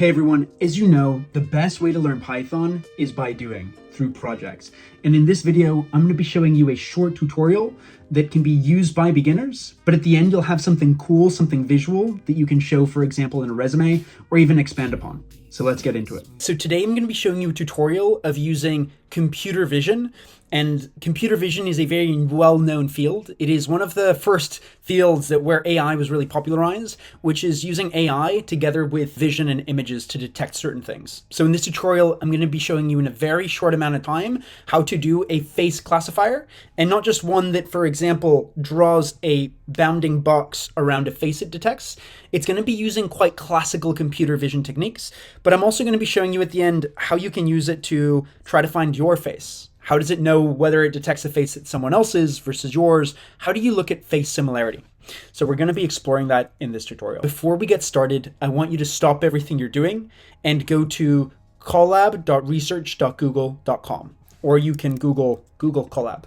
Hey everyone, as you know, the best way to learn Python is by doing, through projects. And in this video, I'm going to be showing you a short tutorial that can be used by beginners, but at the end you'll have something cool, something visual that you can show, for example, in a resume or even expand upon. So let's get into it. So today I'm going to be showing you a tutorial of using computer vision. And computer vision is a very well-known field. It is one of the first fields where AI was really popularized, which is using AI together with vision and images to detect certain things. So in this tutorial, I'm going to be showing you in a very short amount of time how to do a face classifier, and not just one that, for example, draws a bounding box around a face it detects. It's going to be using quite classical computer vision techniques, but I'm also going to be showing you at the end how you can use it to try to find your face. How does it know whether it detects a face that's someone else's versus yours? How do you look at face similarity? So we're going to be exploring that in this tutorial. Before we get started, I want you to stop everything you're doing and go to collab.research.google.com, or you can Google Colab.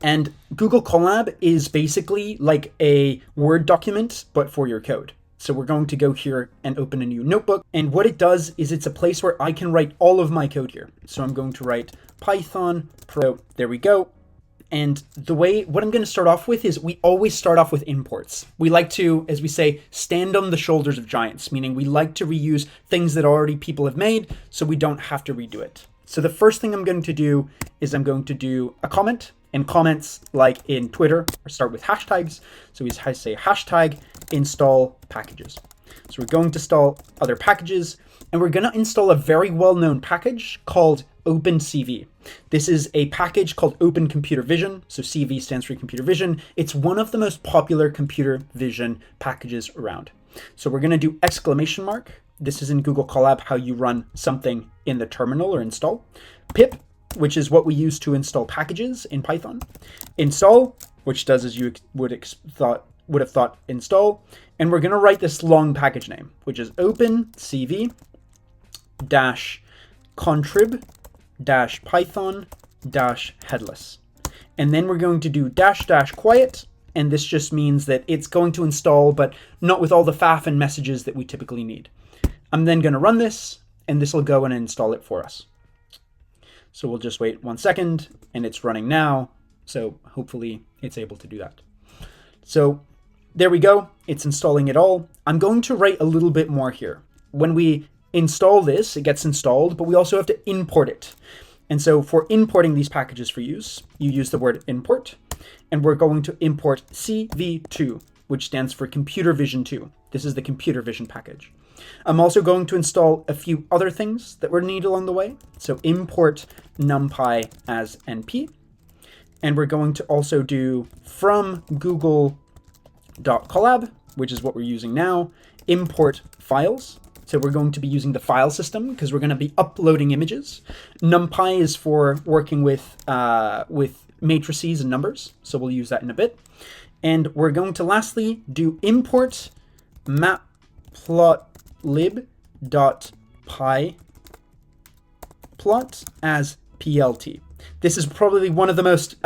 And Google Colab is basically like a Word document, but for your code. So we're going to go here and open a new notebook. And what it does is it's a place where I can write all of my code here. So I'm going to write Python Pro. There we go. And what I'm going to start off with is we always start off with imports. We like to, as we say, stand on the shoulders of giants, meaning we like to reuse things that already people have made so we don't have to redo it. So the first thing I'm going to do is I'm going to do a comment. And comments, like in Twitter, start with hashtags. So we say hashtag install packages. So we're going to install other packages, and we're going to install a very well-known package called OpenCV. This is a package called Open Computer Vision. So CV stands for computer vision. It's one of the most popular computer vision packages around. So we're going to do exclamation mark. This is in Google Colab, how you run something in the terminal or install. Pip, which is what we use to install packages in Python. Install, which does as you would have thought install. And we're going to write this long package name, which is opencv-contrib-python-headless. And then we're going to do -- quiet. And this just means that it's going to install, but not with all the faff and messages that we typically need. I'm then going to run this, and this will go and install it for us. So we'll just wait 1 second, and it's running now. So hopefully it's able to do that. So there we go. It's installing it all. I'm going to write a little bit more here. When we install this, it gets installed, but we also have to import it. And so for importing these packages for use, you use the word import, and we're going to import CV2, which stands for Computer Vision 2. This is the Computer Vision package. I'm also going to install a few other things that we're need along the way. So import numpy as np. And we're going to also do from google.colab, which is what we're using now, import files. So we're going to be using the file system because we're going to be uploading images. Numpy is for working with matrices and numbers. So we'll use that in a bit. And we're going to lastly do import matplotlib.pyplot as plt. This is probably one of the most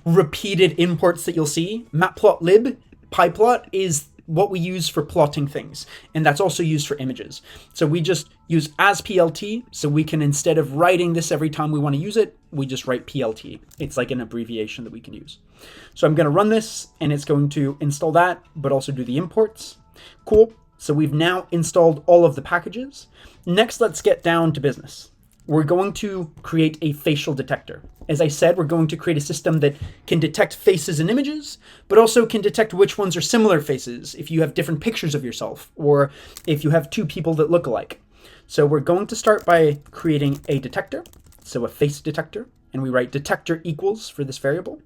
repeated imports that you'll see. Matplotlib, pyplot is what we use for plotting things, and that's also used for images. So we just use as plt, so we can, instead of writing this every time we want to use it, we just write plt. It's like an abbreviation that we can use. So I'm going to run this, and it's going to install that, but also do the imports. Cool. So we've now installed all of the packages. Next, let's get down to business. We're going to create a facial detector. As I said, we're going to create a system that can detect faces and images, but also can detect which ones are similar faces if you have different pictures of yourself, or if you have two people that look alike. So we're going to start by creating a detector, so a face detector, and we write detector equals for this variable.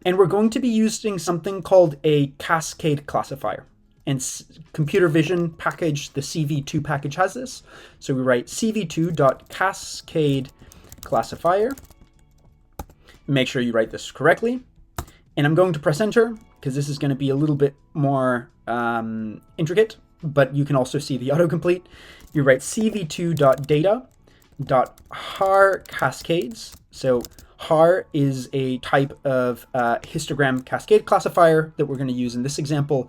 And we're going to be using something called a cascade classifier. And computer vision package, the CV2 package, has this. So we write cv2.cascade classifier. Make sure you write this correctly. And I'm going to press enter because this is going to be a little bit more intricate, but you can also see the autocomplete. You write cv2.data.har cascades. So har is a type of histogram cascade classifier that we're going to use in this example.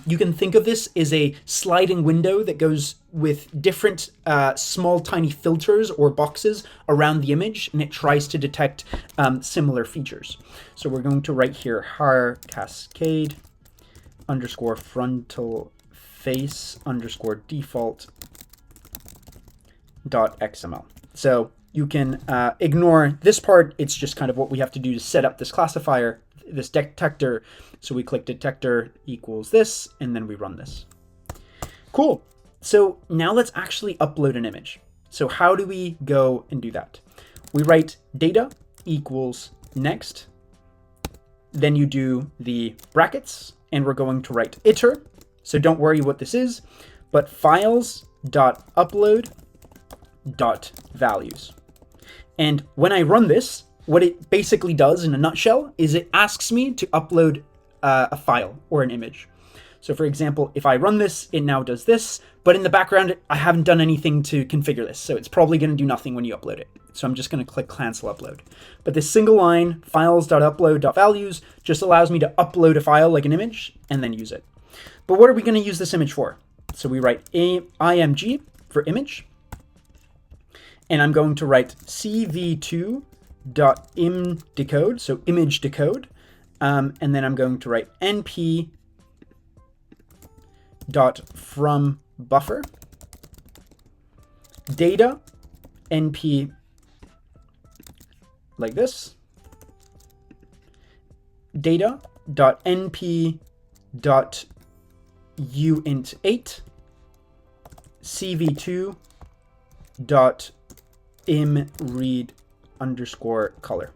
You can think of this as a sliding window that goes with different small tiny filters or boxes around the image, and it tries to detect similar features. So we're going to write here har cascade underscore frontal face underscore default dot xml. So you can ignore this part. It's just kind of what we have to do to set up this classifier, this detector. So we click detector equals this, and then we run this. Cool. So now let's actually upload an image. So how do we go and do that? We write data equals next. Then you do the brackets, and we're going to write iter. So don't worry what this is, but files.upload.values. And when I run this, what it basically does in a nutshell is it asks me to upload a file or an image. So for example, if I run this, it now does this, but in the background, I haven't done anything to configure this. So it's probably going to do nothing when you upload it. So I'm just going to click cancel upload. But this single line files.upload.values just allows me to upload a file like an image and then use it. But what are we going to use this image for? So we write img for image. And I'm going to write cv2.imDecode, so image decode. And then I'm going to write np.fromBuffer data np like this, data.np.uint8 cv2.imRead underscore color.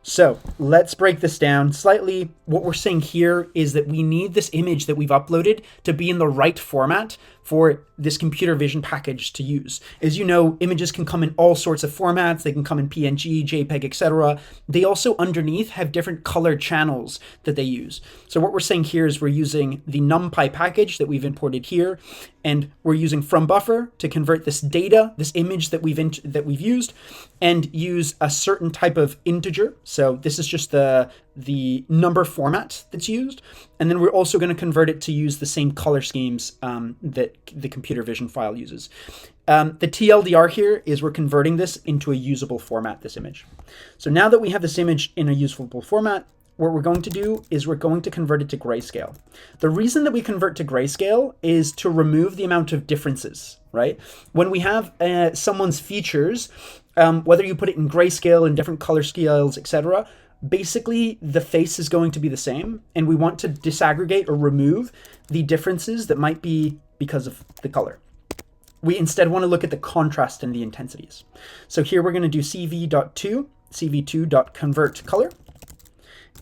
So let's break this down slightly. What we're saying here is that we need this image that we've uploaded to be in the right format for this computer vision package to use. As you know, images can come in all sorts of formats. They can come in PNG, JPEG, etc. They also underneath have different color channels that they use. So what we're saying here is we're using the NumPy package that we've imported here, and we're using FromBuffer to convert this data, this image that we've used, and use a certain type of integer. So this is just the number format that's used. And then we're also going to convert it to use the same color schemes that the computer vision file uses. The TLDR here is we're converting this into a usable format, this image. So now that we have this image in a usable format, what we're going to do is we're going to convert it to grayscale. The reason that we convert to grayscale is to remove the amount of differences, right? When we have someone's features, whether you put it in grayscale in different color scales, etc., basically the face is going to be the same, and we want to disaggregate or remove the differences that might be because of the color. We instead want to look at the contrast and the intensities. So here we're going to do cv2.convert color,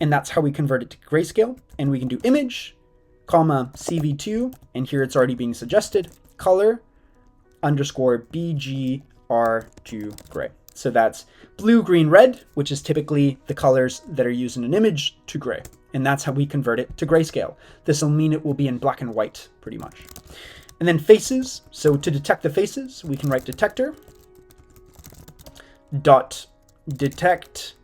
and that's how we convert it to grayscale. And we can do image, comma, cv2, and here it's already being suggested, color underscore bgr to gray. So that's blue, green, red, which is typically the colors that are used in an image, to gray. And that's how we convert it to grayscale. This will mean it will be in black and white, pretty much. And then faces. So to detect the faces, we can write detector dot detect.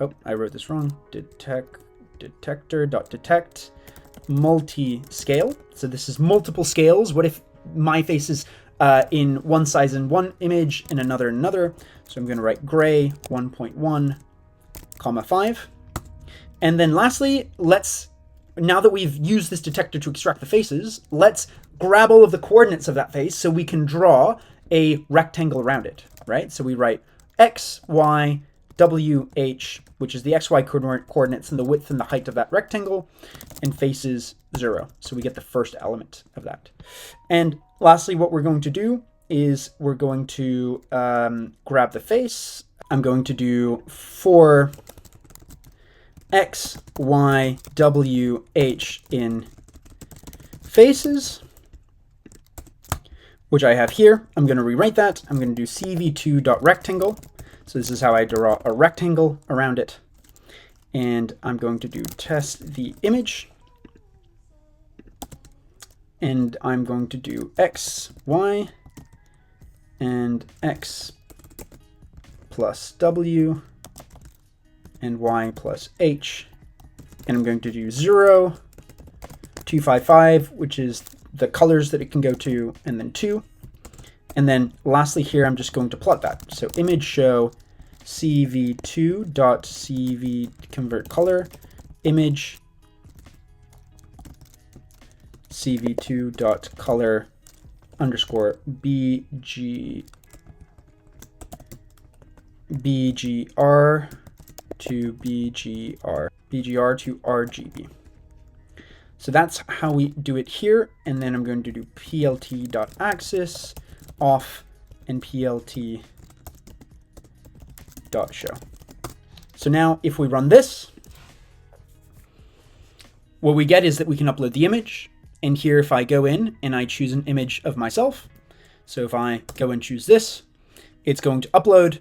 Oh, I wrote this wrong. Detector dot detect multi-scale. So this is multiple scales. What if my face is in one size in one image and another in another? So I'm going to write gray 1.1, comma 5. And then lastly, now that we've used this detector to extract the faces, let's grab all of the coordinates of that face so we can draw a rectangle around it, right? So we write x, y, w, h, which is the xy coordinates and the width and the height of that rectangle, and faces 0. So we get the first element of that. And lastly, what we're going to do is we're going to grab the face. I'm going to do for x, y, w, h in faces, which I have here. I'm going to rewrite that. I'm going to do cv2.rectangle. So this is how I draw a rectangle around it. And I'm going to do test the image. And I'm going to do x, y, and x plus W and Y plus H. And I'm going to do 0, 255, which is the colors that it can go to, and then 2. And then lastly here, I'm just going to plot that. So image show cv2.cv convert color, image cv2.color underscore bgr to bgr to RGB. So that's how we do it here. And then I'm going to do plt.axis off and plt.show. So now if we run this, what we get is that we can upload the image. And here, if I go in and I choose an image of myself, so if I go and choose this, it's going to upload,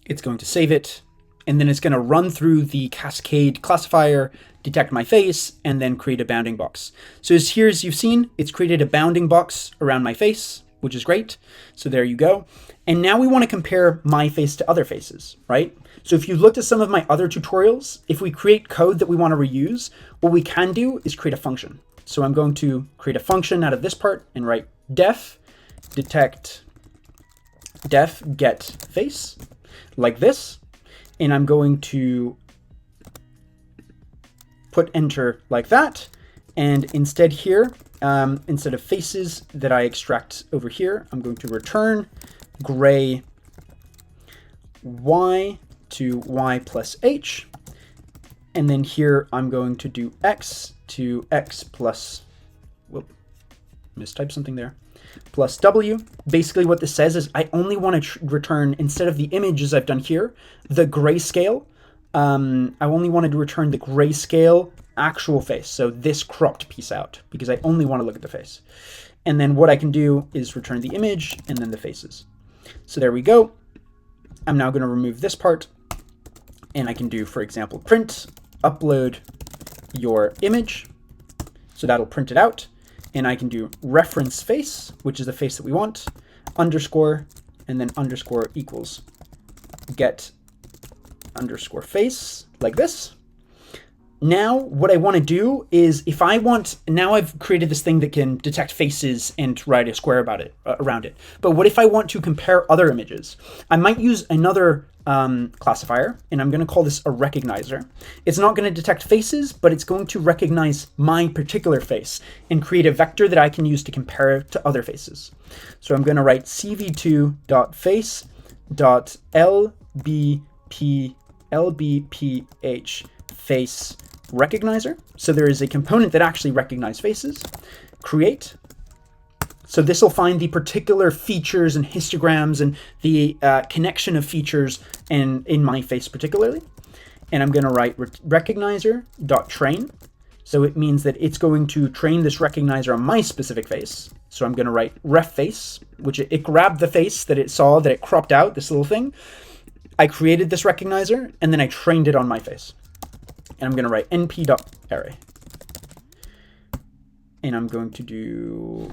it's going to save it, and then it's going to run through the cascade classifier, detect my face, and then create a bounding box. So as you've seen, it's created a bounding box around my face, which is great. So there you go. And now we want to compare my face to other faces, right? So if you looked at some of my other tutorials, if we create code that we want to reuse, what we can do is create a function. So I'm going to create a function out of this part and write def detect def get face like this. And I'm going to put enter like that. And instead here, instead of faces that I extract over here, I'm going to return gray y to y plus h. And then here I'm going to do x to x plus, whoop, mistyped something there, plus w. Basically what this says is I only want to return, instead of the images I've done here, the grayscale. I only wanted to return the grayscale actual face. So this cropped piece out, because I only want to look at the face. And then what I can do is return the image and then the faces. So there we go. I'm now going to remove this part. And I can do, for example, print, upload your image. So that'll print it out. And I can do reference face, which is the face that we want, underscore, and then underscore equals get underscore face, like this. Now what I want to do is, if I want, now I've created this thing that can detect faces and write a square about it, around it. But what if I want to compare other images? I might use another classifier, and I'm going to call this a recognizer. It's not going to detect faces, but it's going to recognize my particular face and create a vector that I can use to compare to other faces. So I'm going to write cv2.face.lbph face recognizer. So there is a component that actually recognizes faces. Create. So this will find the particular features and histograms and the connection of features in my face particularly. And I'm going to write recognizer.train. So it means that it's going to train this recognizer on my specific face. So I'm going to write ref face, which it grabbed the face that it saw, that it cropped out, this little thing. I created this recognizer and then I trained it on my face. And I'm going to write np.array. And I'm going to do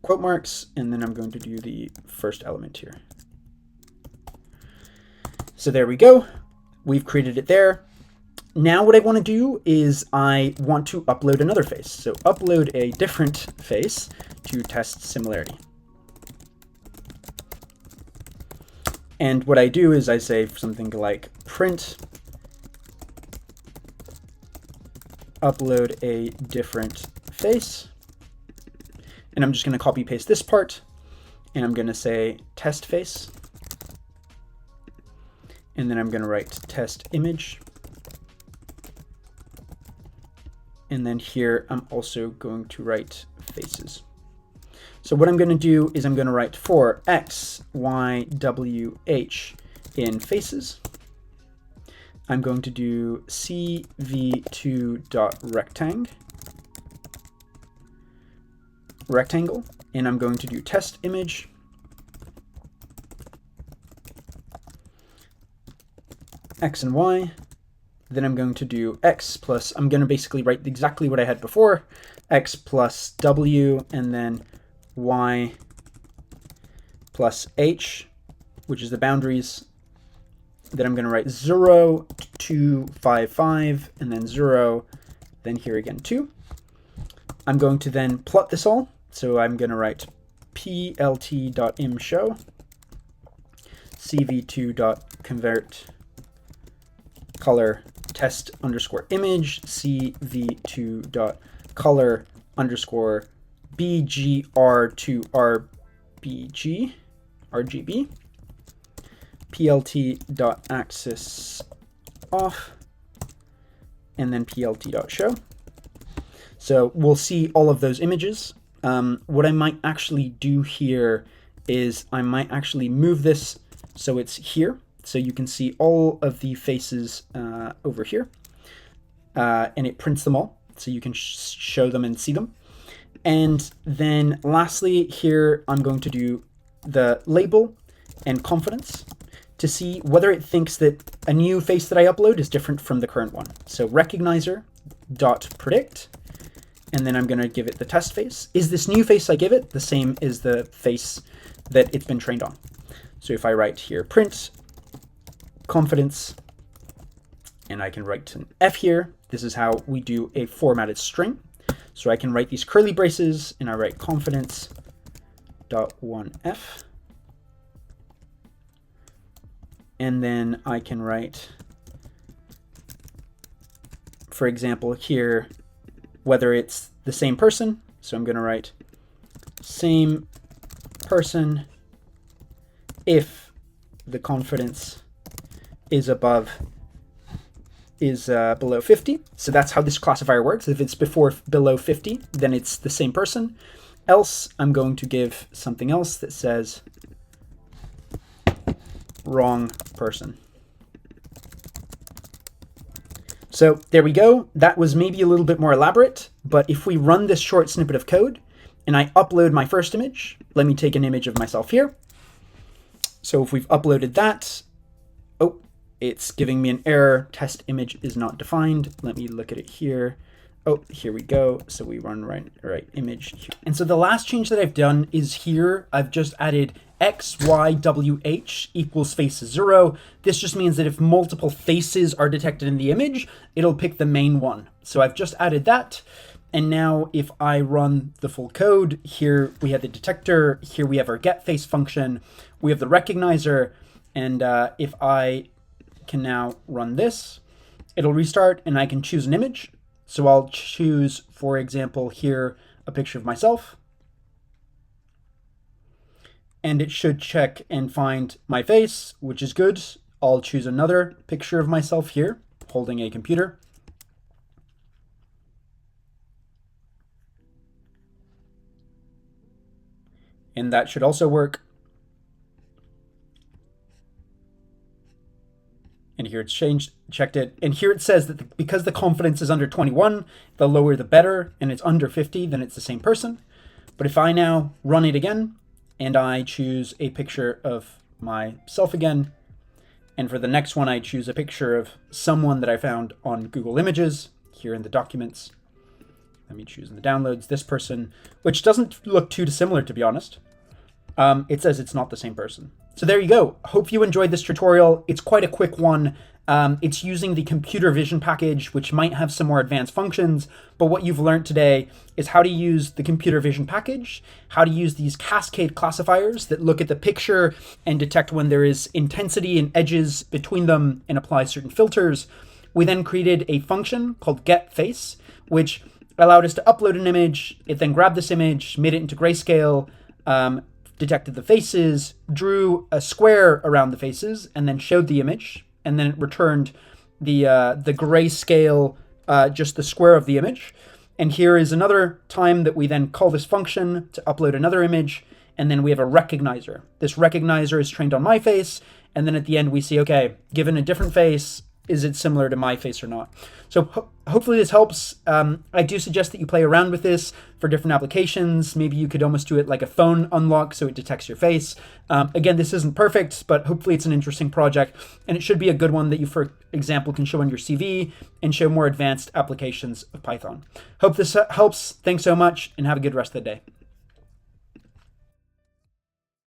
quote marks, and then I'm going to do the first element here. So there we go. We've created it there. Now what I want to do is I want to upload another face. So upload a different face to test similarity. And what I do is I say something like print upload a different face. And I'm just going to copy paste this part. And I'm going to say test face. And then I'm going to write test image. And then here I'm also going to write faces. So what I'm going to do is I'm going to write for x, y, w, h in faces. I'm going to do cv2.rectangle, and I'm going to do test image. X and y. Then I'm going to do x plus, I'm going to basically write exactly what I had before, x plus w, and then y plus h, which is the boundaries. Then I'm going to write 0, 2, 5, 5, and then 0, then here again 2. I'm going to then plot this all. So I'm going to write plt.imshow cv2.convert color test underscore image cv2.color underscore bgr2 RGB plt.axis off, and then plt.show. So we'll see all of those images. What I might actually do here is I might actually move this so it's here, so you can see all of the faces over here, and it prints them all, so you can show them and see them. And then lastly here, I'm going to do the label and confidence to see whether it thinks that a new face that I upload is different from the current one. So recognizer.predict, and then I'm going to give it the test face. Is this new face I give it the same as the face that it's been trained on? So if I write here print confidence, and I can write an F here, this is how we do a formatted string. So I can write these curly braces, and I write confidence.1F. And then I can write, for example, here, whether it's the same person. So I'm going to write same person if the confidence is below 50. So that's how this classifier works. If it's below 50, then it's the same person. Else, I'm going to give something else that says wrong person. So there we go. That was maybe a little bit more elaborate, but if we run this short snippet of code and I upload my first image, let me take an image of myself here. So if we've uploaded that, oh, it's giving me an error. Test image is not defined. Let me look at it here. Oh, here we go. So we run right image here. And so the last change that I've done is here. I've just added X, Y, W, H equals face 0. This just means that if multiple faces are detected in the image, it'll pick the main one. So I've just added that. And now if I run the full code, here we have the detector, here we have our get face function, we have the recognizer, and if I can now run this, it'll restart and I can choose an image. So I'll choose, for example, here a picture of myself. And it should check and find my face, which is good. I'll choose another picture of myself here, holding a computer. And that should also work. And here it's checked it. And here it says that because the confidence is under 21, the lower the better, and it's under 50, then it's the same person. But if I now run it again, and I choose a picture of myself again, and for the next one, I choose a picture of someone that I found on Google Images, here in the documents. Let me choose in the downloads, this person, which doesn't look too dissimilar, to be honest. It says it's not the same person. So there you go. Hope you enjoyed this tutorial. It's quite a quick one. It's using the computer vision package, which might have some more advanced functions, but what you've learned today is how to use the computer vision package, how to use these cascade classifiers that look at the picture and detect when there is intensity and edges between them and apply certain filters. We then created a function called getFace, which allowed us to upload an image. It then grabbed this image, made it into grayscale, detected the faces, drew a square around the faces, and then showed the image. And then it returned the grayscale, just the square of the image. And here is another time that we then call this function to upload another image. And then we have a recognizer. This recognizer is trained on my face. And then at the end we see, okay, given a different face, is it similar to my face or not? So hopefully this helps. I do suggest that you play around with this for different applications. Maybe you could almost do it like a phone unlock so it detects your face. Again, this isn't perfect, but hopefully it's an interesting project, and it should be a good one that you, for example, can show on your CV and show more advanced applications of Python. Hope this helps. Thanks so much, and have a good rest of the day.